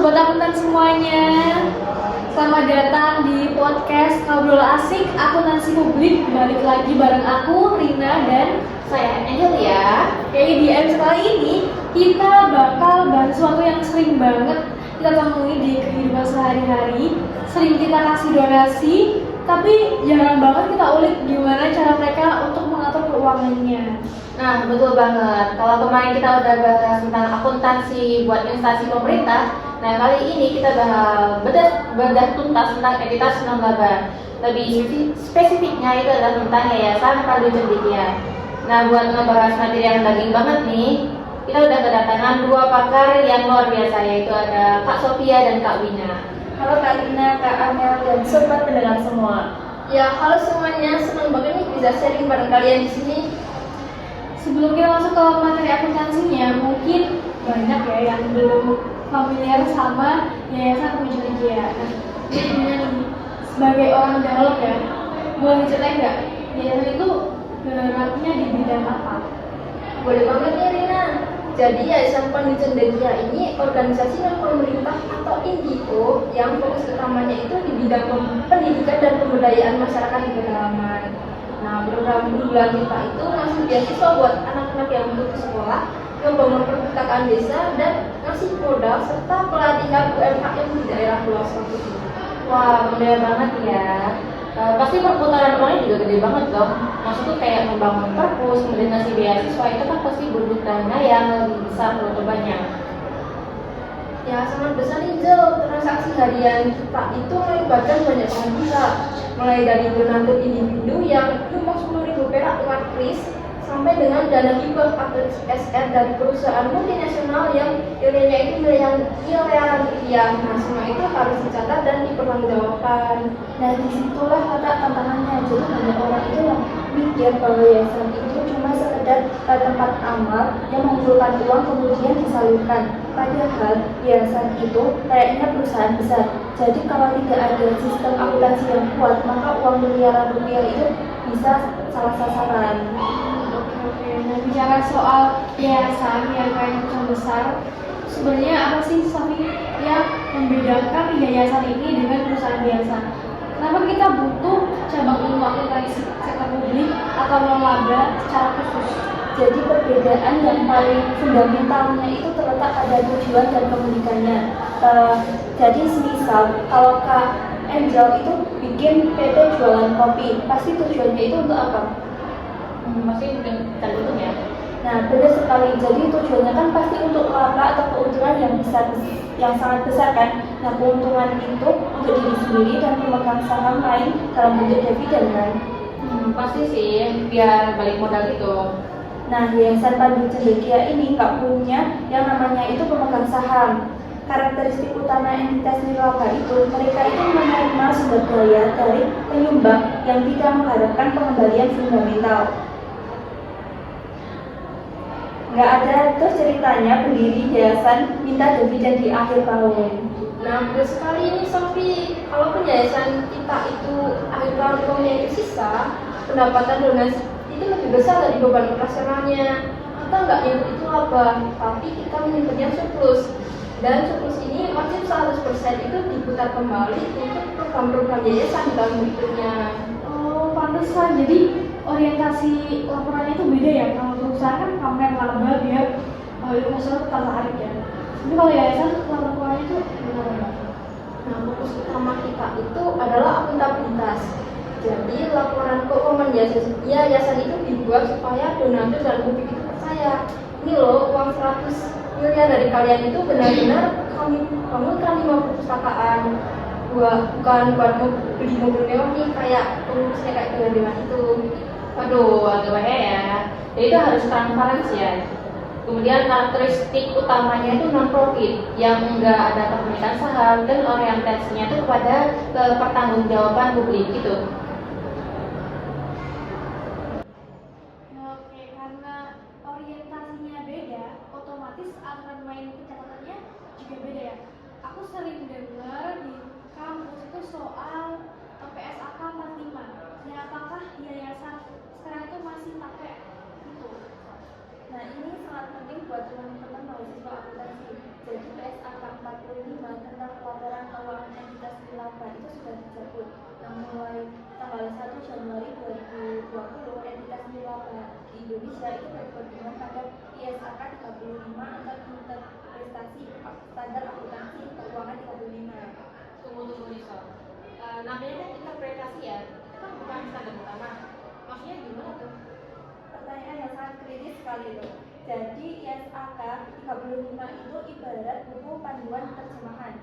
Sobat akuntan semuanya, selamat datang di podcast Ngobrol Asik Akuntansi Publik. Balik lagi bareng aku, Rina, dan saya Angelia. Jadi di episode kali ini kita bakal bahas sesuatu yang sering banget kita temui di kehidupan sehari-hari. Sering kita kasih donasi, tapi jarang banget kita ulik gimana cara mereka untuk mengatur keuangannya. Nah, betul banget. Kalau kemarin kita udah bahas tentang akuntansi buat instansi pemerintah, nah kali ini kita bakal bedah tuntas tentang entitas non-laba. Lebih spesifiknya itu adalah tentang Yayasan Pandu Cendekia. Nah, buat ngebahas materi yang daging banget nih, kita udah kedatangan dua pakar yang luar biasa, yaitu ada Kak Sophia dan Kak Wina. Halo Kak Rina, Kak Amel, dan sobat pendengar semua. Ya, halo semuanya, senang banget nih bisa sharing bareng kalian di sini. Sebelum kita masuk ke materi akuntansinya, mungkin banyak ya yang belum familiar sama Yayasan Pandu Cendekia. Nah, ini sebagai orang dalam ya, boleh diceritain nggak yayasan itu geraknya di bidang apa? Boleh banget nih Rina. Jadi Yayasan Pandu Cendekia ini organisasi non pemerintah atau NGO yang fokus utamanya itu di bidang pendidikan dan pemberdayaan masyarakat di pedalaman. Nah, program unggulan kita itu ngasih beasiswa buat anak-anak yang putus sekolah, membangun perpustakaan desa, dan ngasih modal serta pelatihan UMKM di daerah pelosok itu. Wah, mudah banget ya. Pasti perputaran uangnya juga gede banget dong. Maksudnya kayak membangun perpus, kemudian ngasih beasiswa, itu kan pasti butuh dana yang lebih besar atau banyak. Ya, sangat besar nih Jel. Transaksi harian kita itu melibatkan banyak orang bisa, mulai dari donatur individu yang cuma 10.000 perak lewat kris, sampai dengan dana hibah atau SR dari perusahaan multinasional yang nilainya itu miliaran rupiah. Nah, semua itu harus dicatat dan dipertanggungjawabkan. Nah, disitulah letak tantangannya. Jadi banyak orang itu yang mikir kalau yayasan itu cuma sekedar tempat amal yang mengumpulkan uang kemudian disalurkan. Padahal yayasan itu kayaknya perusahaan besar. Jadi kalau tidak ada sistem akuntansi yang kuat, maka uang miliaran rupiah itu bisa salah sasaran. Oke, nah bicara soal yayasan yang kayak perusahaan besar, sebenarnya apa sih Sofi yang membedakan yayasan ini dengan perusahaan biasa? Kenapa kita butuh cabang ilmu akuntansi sektor publik atau non-laba secara khusus? Jadi perbedaan yang paling fundamentalnya itu terletak pada tujuan dan keunikannya. Jadi semisal kalau Kak Angel itu bikin PT jualan kopi, pasti tujuannya itu untuk apa? Masih cari untung ya. Nah, benar sekali. Jadi tujuannya kan pasti untuk laba atau keuntungan yang besar, yang sangat besar kan. Nah, keuntungan itu untuk diri sendiri dan pemegang saham lain dalam bentuk dividen kan. Pasti sih, biar balik modal itu. Nah, Yayasan Pandu Cendekia ini nggak punya yang namanya itu pemegang saham. Karakteristik utama entitas nirlaba itu, mereka itu menerima sumber daya dari penyumbang yang tidak mengharapkan pengembalian fundamental. Nggak ada tuh ceritanya pendiri yayasan minta dividen di akhir tahun. Nah, betul sekali nih Sofi. Kalaupun yayasan kita itu akhir tahun uangnya itu sisa, pendapatan donasi itu lebih besar dari beban operasionalnya. Kita nggak nyebut itu laba, tapi kita menyebutnya surplus. Dan surplus ini wajib 100% itu diputar kembali untuk program-program yayasan di tahun berikutnya. Oh, pantesan. Jadi orientasi laporannya itu beda ya. Kalau perusahaan kan pamer laba biar investor tertarik ya. Tapi kalau yayasan laporannya itu gimana? Nah, fokus utama kita itu adalah akuntabilitas. Jadi laporan keuangan yayasan itu dibuat supaya donatur dan publik itu percaya. Ini loh, uang 100 miliar dari kalian itu benar-benar kami bangunkan 5 perpustakaan. Bukan buat beli mobil mewah nih kayak pengurusnya kayak dewan itu. Waduh, agak bahaya ya. Jadi itu harus transparansi ya. Kemudian karakteristik utamanya itu non-profit yang enggak ada kepemilikan saham dan orientasinya itu kepada pertanggungjawaban publik gitu. Oke, karena orientasinya beda, otomatis aturan main pencatatannya juga beda ya. Aku sering dengar di kampus itu soal PSAK 45. Ya, apakah yayasan sekarang itu masih pakai itu? Nah, ini sangat penting buat teman-teman mahasiswa akuntansi. Jadi PSAK 45 dicabut. Nah, mulai tanggal 1 Januari 2020, entitas nilaba di Indonesia itu berpedoman pada ISAK 35 atau interpretasi standar akuntansi keuangan 35. Tunggu nih Sob. Namanya kan interpretasi ya, itu kan bukan standar utama. Maksudnya gimana tuh? Pertanyaan yang sangat kritis sekali loh. Jadi ISAK 35 itu ibarat buku panduan terjemahan.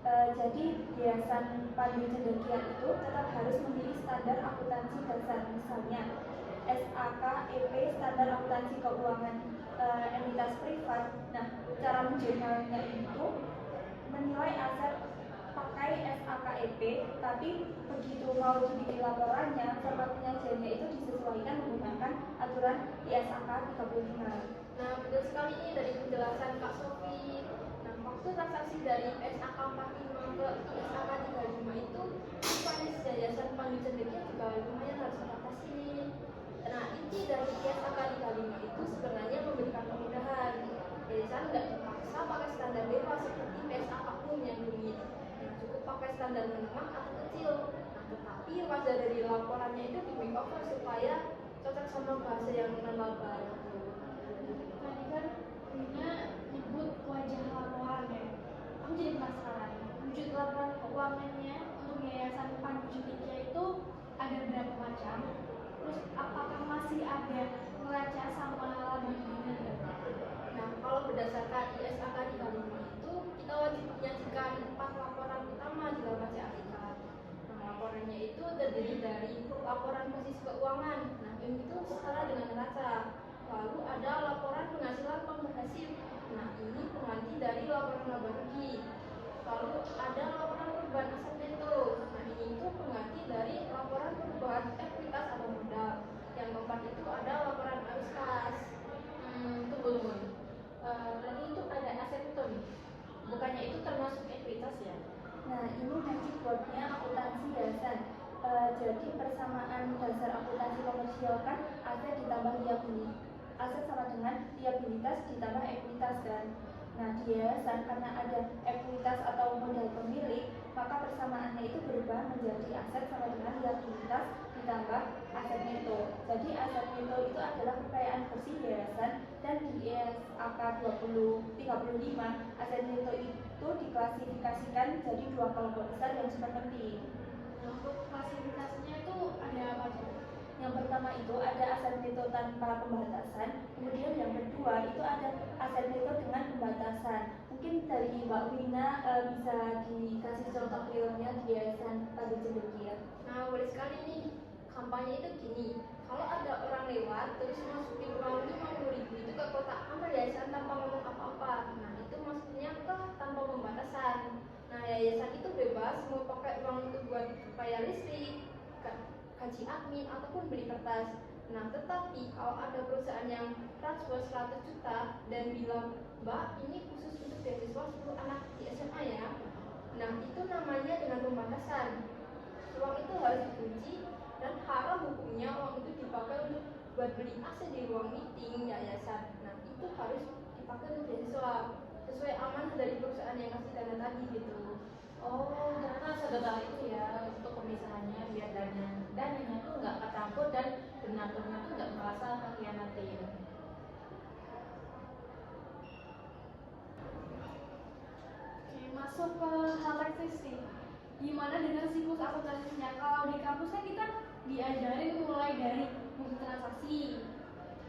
Jadi Yayasan Pandu Cendekia itu tetap harus memilih standar akuntansi dasar, misalnya SAK EP standar akuntansi keuangan entitas privat. Nah, cara menjurnalnya itu menilai aset pakai SAKEP, tapi begitu mau dibikin laporannya, format penyajiannya itu disesuaikan menggunakan aturan ISAK 35. Nah, betul sekali ini dari penjelasan Kak Sofi. Nah, waktu transaksi dari SAK 45 ke SAK 35 itu rupanya Yayasan Pandu Cendekia juga lumayan harus adaptasi nih. Nah, inti dari SAK 35 itu sebenarnya memberikan kemudahan. Yayasan nggak dipaksa pakai standar dewa seperti SAK umum yang rumit. Nah, cukup pakai standar menengah atau kecil. Nah, tetapi wajah dari laporannya itu di makeover supaya cocok sama bahasa yang non-laba. Tadi kan Rina nyebut wajah laporan ya. Aku jadi penasaran. Wujud laporan keuangannya untuk Yayasan Pandu Cendekia itu ada berapa macam? Terus apakah masih ada neraca sama laba gini? Nah, kalau berdasarkan ISAK 35 itu, kita wajib menyajikan 4 laporan utama di laba CAIK. Nah, laporannya itu terdiri dari laporan posisi keuangan. Nah, ini itu setara dengan neraca. Lalu ada laporan penghasilan komprehensif. Nah, ini pengganti dari laporan laba rugi. Lalu ada laporan perubahan aset neto. Nah, ini itu pengganti dari laporan perubahan ekuitas atau modal. Yang keempat itu ada laporan arus kas. Tunggu. Berarti itu ada aset itu nih. Bukannya itu termasuk ekuitas ya? Nah, ini magic word-nya akuntansi dasar. Jadi persamaan dasar akuntansi komersial kan aset ditambah liabilitas. Aset sama dengan liabilitas ditambah ekuitas kan. Nah, di yayasan karena ada ekuitas atau modal pemilik, maka persamaannya itu berubah menjadi aset sama dengan liabilitas ditambah aset neto. Jadi aset neto itu adalah kekayaan bersih yayasan, dan di ISAK 35 aset neto itu diklasifikasikan jadi 2 kelompok besar yang super penting. Untuk klasifikasinya itu ada apa aja? Yang pertama itu ada aset neto tanpa pembatasan, kemudian yang kedua itu ada aset neto dengan pembatasan. Mungkin dari Mbak Wina bisa dikasih contoh realnya di Yayasan Pandu Cendekia. Nah, boleh sekali nih. Kampanye itu gini, kalau ada orang lewat terus masukin uang 50.000 itu ke kotak amal yayasan tanpa ngomong apa-apa. Nah, itu maksudnya ke tanpa pembatasan. Nah, yayasan itu bebas mau pakai uang itu buat bayar listrik, gaji admin ataupun beli kertas. Nah, tetapi kalau ada perusahaan yang transfer 100 juta dan bilang, "Mbak, ini khusus untuk beasiswa 10 anak di SMA ya." Nah, itu namanya dengan pembatasan. Uang itu harus dikunci dan haram hukumnya uang itu dipakai untuk buat beli AC di ruang meeting yayasan. Nah, itu harus dipakai untuk beasiswa sesuai amanah dari perusahaan yang kasih dana tadi gitu. Oh, ternyata sedekah itu ya untuk pemisahannya biar dananya tuh nggak kecampur dan donaturnya tuh nggak merasa mengkhianatin. Oke, masuk ke hal teknis nih. Gimana dengan siklus akuntansinya? Kalau di kampus kan kita diajarin mulai dari buku transaksi,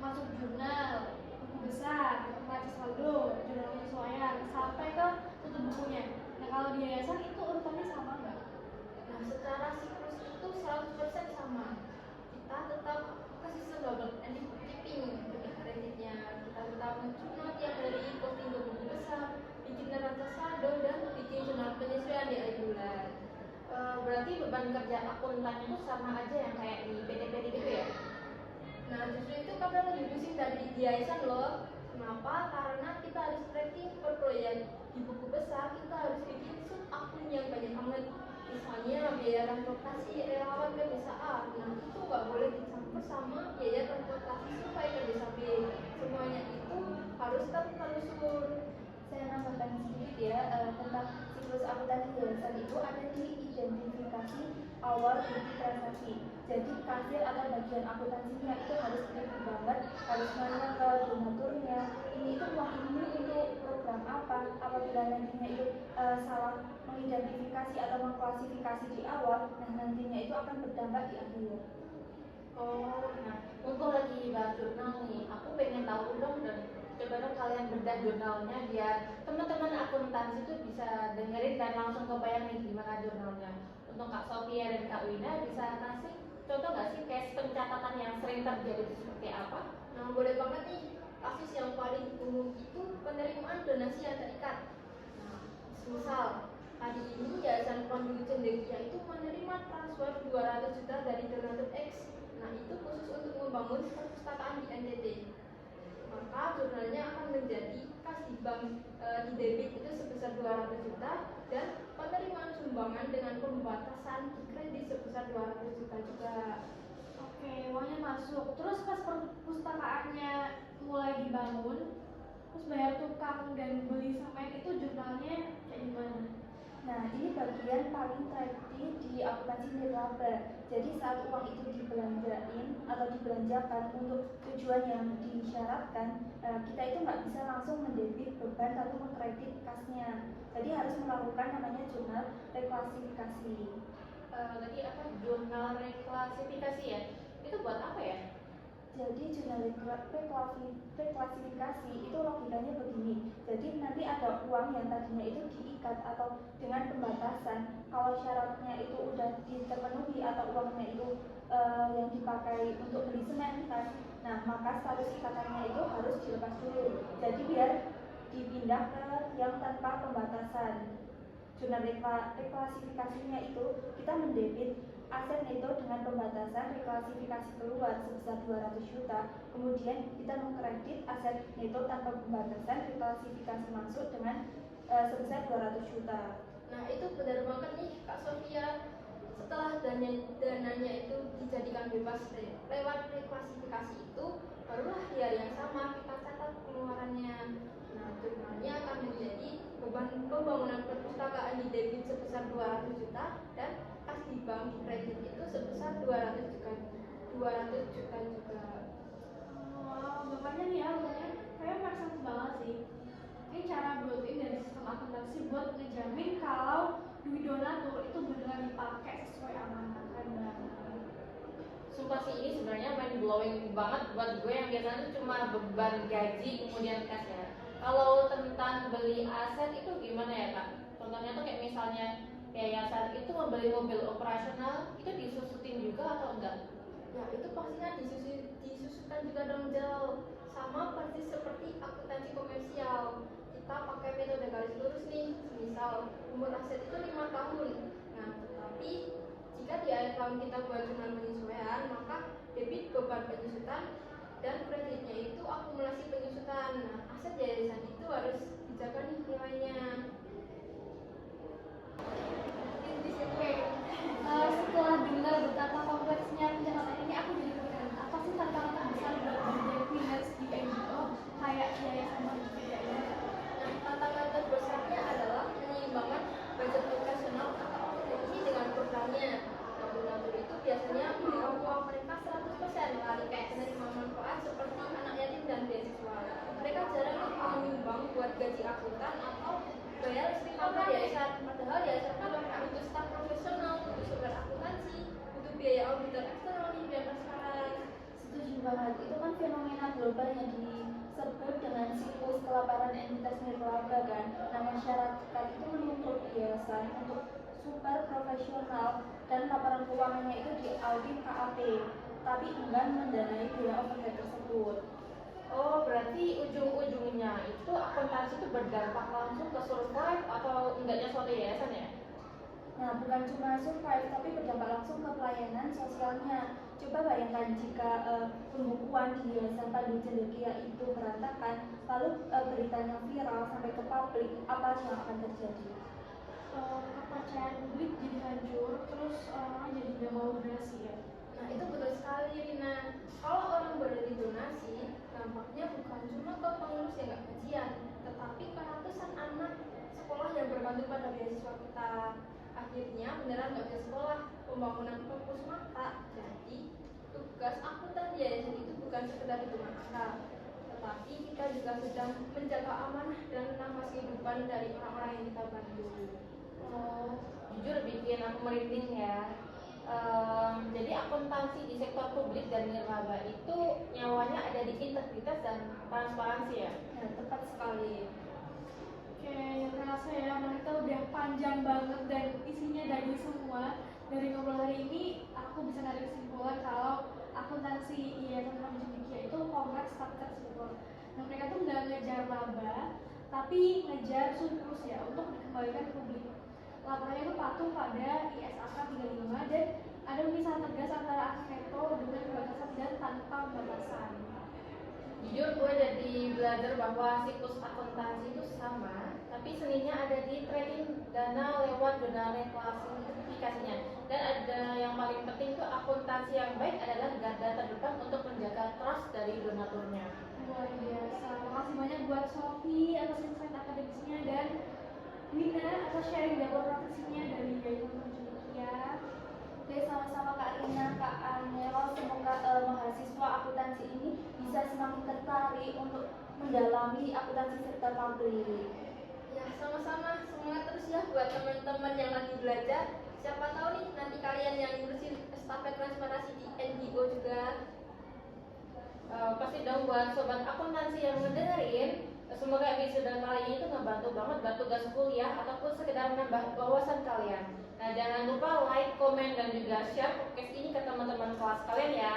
masuk jurnal, buku besar, neraca saldo, jurnal penyesuaian, sampai ke tutup bukunya. Nah, kalau di yayasan itu urutannya sama nggak? Nah, secara siklus itu 100% sama. Kita tetap ke sistem double entry bookkeeping untuk kreditnya. Kita tetap menjurnal tiap hari, posting ke buku besar, bikin neraca saldo, dan bikin jurnal penyesuaian di akhir bulan. Berarti beban kerja akuntan itu sama aja yang kayak di PT-PT gitu ya? Nah, justru itu kadang lebih pusing dari di yayasan loh. Kenapa? Karena kita harus tracking per proyek. Di buku besar kita harus bikin sub akun yang banyak banget. Misalnya biaya transportasi relawan ke desa A. Nah, itu nggak boleh dicampur sama biaya transportasi supaya ke desa B. Semuanya itu harus tertelusur. Saya nambah menambahkan sedikit ya tentang siklus akuntansi yayasan itu ada di identifikasi awal inti transaksi. Jadi kasir atau bagian akuntansinya itu harus teliti banget, harus nanya ke donaturnya, ini itu uang ini untuk program apa, apabila nantinya itu salah mengidentifikasi atau mengklasifikasi di awal, nah nantinya itu akan berdampak di akhir. Oh, nah, mumpung lagi bahas jurnal nih, aku pengen tahu dong dan coba dong kalian bedah jurnalnya biar teman-teman akuntansi itu bisa dengerin dan langsung kebayang nih gimana jurnalnya. Untuk Kak Sofia dan Kak Wina bisa kasih contoh nggak sih case pencatatan yang sering terjadi itu seperti apa? Nah, boleh banget nih. Kasus yang paling umum itu penerimaan donasi yang terikat. Nah, misal tadi ini Yayasan Pandu Cendekia itu menerima transfer 200 juta dari donatur X. Nah, itu khusus untuk membangun perpustakaan di NTT. Maka jurnalnya akan menjadi kas di bank di debit itu sebesar 200 juta dan penerimaan sumbangan dengan pembatasan di kredit sebesar 200 juta juga. Oke, uangnya masuk. Terus pas perpustakaannya mulai dibangun, terus bayar tukang dan beli semen itu jurnalnya kayak gimana? Nah, ini bagian paling tricky di akuntansi nirlaba. Jadi saat uang itu dibelanjain atau dibelanjakan untuk tujuan yang disyaratkan, kita itu nggak bisa langsung mendebit beban lalu mengkredit kasnya. Jadi harus melakukan namanya jurnal reklasifikasi. Tadi apa jurnal reklasifikasi ya? Itu buat apa ya? Jadi jurnal reklasifikasi itu logikanya begini. Jadi nanti ada uang yang tadinya itu diikat atau dengan pembatasan. Kalau syaratnya itu udah terpenuhi atau uangnya itu yang dipakai untuk beli semen kan. Nah, maka status ikatannya itu harus dilepas dulu. Jadi biar dipindah ke yang tanpa pembatasan. Jurnal reklasifikasinya itu kita mendebit aset neto dengan pembatasan reklasifikasi keluar sebesar 200 juta, kemudian kita mengkredit aset neto tanpa pembatasan reklasifikasi masuk dengan sebesar 200 juta. Nah, itu benar banget nih Kak Sofia. Setelah dananya itu dijadikan bebas lewat reklasifikasi itu, barulah di hari yang sama kita catat pengeluarannya. Nah, jurnalnya akan menjadi beban pembangunan perpustakaan di debit sebesar 200 juta dan kas di bank di kredit itu sebesar 200 juta juga. Wow, bapaknya nih ya, bapaknya kayak merasa banget sih. Ini cara built-in dari sistem akuntansi buat ngejamin kalau duit donatur itu beneran dipakai sesuai amanat. Keren banget. Sumpah sih ini sebenarnya mind blowing banget buat gue yang biasanya cuma beban gaji kemudian kas ya. Kalau tentang beli aset itu gimana ya Kak? Contohnya tuh kayak misalnya yayasan itu membeli mobil operasional itu disusutin juga atau enggak? Ya, itu pastinya disusunkan juga dong Jel. Sama persis seperti akuntansi komersial. Kita pakai metode garis lurus nih. Misal umur aset itu 5 tahun. Nah, tetapi jika di akhir tahun kita buat jurnal penyesuaian, maka debit beban penyusutan dan kreditnya itu akumulasi penyusutan. Nah, aset yayasan itu harus dijaga nih nilainya. Oke, setelah dengar betapa kompleksnya pencatatan ini, aku jadi kepikiran apa sih tantangan terbesar buat berbagai finance di NGO kayak yayasan manusia ini? Nah, tantangan terbesarnya adalah menyeimbangkan budget operasional atau OPEX dengan programnya. Donatur itu biasanya memberikan uang mereka 100% kali kayak penerima manfaat seperti anak yatim dan beasiswa. Mereka jarang menyumbang buat gaji akuntan atau bayar listrik kamar yayasan. Padahal yayasan kan butuh staf profesional, butuh software akuntansi, butuh biaya auditor eksternal di biaya sekarang. Setuju banget, itu kan fenomena global yang disebut dengan siklus kelaparan entitas nirlaba kan. Nah, masyarakat itu menuntut yayasan untuk super profesional dan laporan keuangannya itu diaudit KAP, tapi enggan mendanai biaya overhead tersebut. Oh, berarti ujung-ujungnya itu akuntansi itu berdampak langsung ke survive atau enggaknya suatu yayasan ya? Nah, bukan cuma survive, tapi berdampak langsung ke pelayanan sosialnya. Coba bayangkan jika pembukuan di Yayasan Pandu Cendekia itu berantakan, lalu beritanya viral sampai ke publik, apa yang akan terjadi? Kepercayaan publik jadi hancur, terus orang jadi nggak mau donasi ya. Nah, itu betul sekali Rina. Kalau orang berhenti donasi, dampaknya bukan cuma ke pengurus yang nggak gajian, tetapi ke ratusan anak akhirnya beneran nggak bisa sekolah, pembangunan fokus mata. Jadi tugas akuntan di yayasan itu bukan sekedar hitungan angka, tetapi kita juga sedang menjaga amanah dan nafas kehidupan dari orang-orang yang kita bantu. Oh, jujur bikin aku merinding ya. Jadi akuntansi di sektor publik dan nirlaba itu nyawanya ada di integritas dan transparansi ya. Nah, tepat sekali. Oke, terasa ya, emang kita udah panjang banget dan isinya daging semua. Dari ngobrol hari ini, aku bisa narik kesimpulan kalau akuntansi Yayasan Pramuka Cendekia itu kompleks tapi terstruktur. Nah, mereka tuh nggak ngejar laba, tapi ngejar surplus ya untuk dikembalikan ke publik. Laporannya itu patuh pada ISAK 35 dan ada misalnya tegas antara asketo dengan batasan dan tanpa batasan. Jujur gue jadi belajar bahwa siklus akuntansi itu sama, tapi seninya ada di trading dana lewat jurnal klasifikasinya. Dan ada yang paling penting itu akuntansi yang baik adalah garda terdepan untuk menjaga trust dari donaturnya. Luar biasa. Makasih banyak buat Sofi atas insight akademisnya dan Wina atas sharing dapur praktisinya dari Yayasan Pramuka Cendekia. Oke, sama-sama Kak Rina, Kak Anelo, semoga mahasiswa akuntansi ini bisa semakin tertarik untuk mendalami akuntansi sektor publik. Ya, sama-sama. Semangat terus ya buat teman-teman yang lagi belajar. Siapa tahu nih nanti kalian yang ngurusin estafet transparansi di NGO juga. Pasti dong buat sobat akuntansi yang ngedengerin, semoga episode kali ini tuh ngebantu banget buat tugas kuliah ataupun sekedar menambah wawasan kalian. Nah, jangan lupa like, komen, dan juga share podcast ini ke teman-teman kelas kalian ya.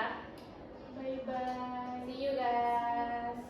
Bye bye. See you guys.